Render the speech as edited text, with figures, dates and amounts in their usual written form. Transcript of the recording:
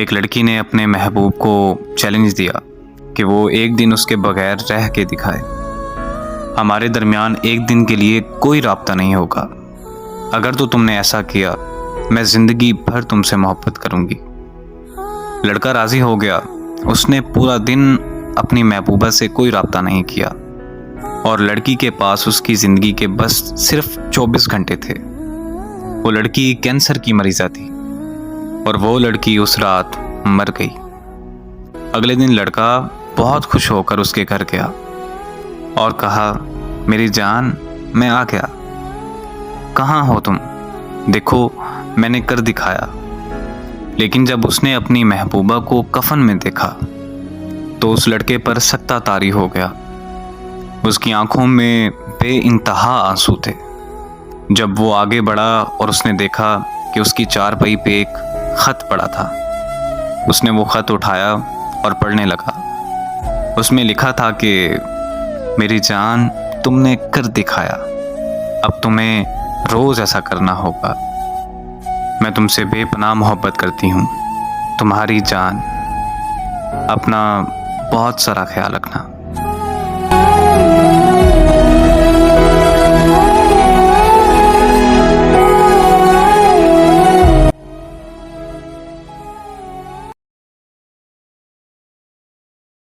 एक लड़की ने अपने महबूब को चैलेंज दिया कि वो एक दिन उसके बगैर रह के दिखाए। हमारे दरमियान एक दिन के लिए कोई राब्ता नहीं होगा। अगर तो तुमने ऐसा किया, मैं ज़िंदगी भर तुमसे मोहब्बत करूँगी। लड़का राज़ी हो गया। उसने पूरा दिन अपनी महबूबा से कोई राब्ता नहीं किया और लड़की के पास उसकी ज़िंदगी के बस सिर्फ 24 घंटे थे। वो लड़की कैंसर की मरीज़ा थी और वो लड़की उस रात मर गई। अगले दिन लड़का बहुत खुश होकर उसके घर गया और कहा, मेरी जान, मैं आ गया। कहाँ हो तुम? देखो, मैंने कर दिखाया। लेकिन जब उसने अपनी महबूबा को कफन में देखा तो उस लड़के पर सख्ता तारी हो गया। उसकी आंखों में बेइंतहा आंसू थे। जब वो आगे बढ़ा और उसने देखा कि उसकी चारपाई पे एक खत पड़ा था, उसने वो खत उठाया और पढ़ने लगा। उसमें लिखा था कि मेरी जान, तुमने कर दिखाया, अब तुम्हें रोज़ ऐसा करना होगा। मैं तुमसे बेपनाह मोहब्बत करती हूँ। तुम्हारी जान। अपना बहुत सारा ख्याल रखना।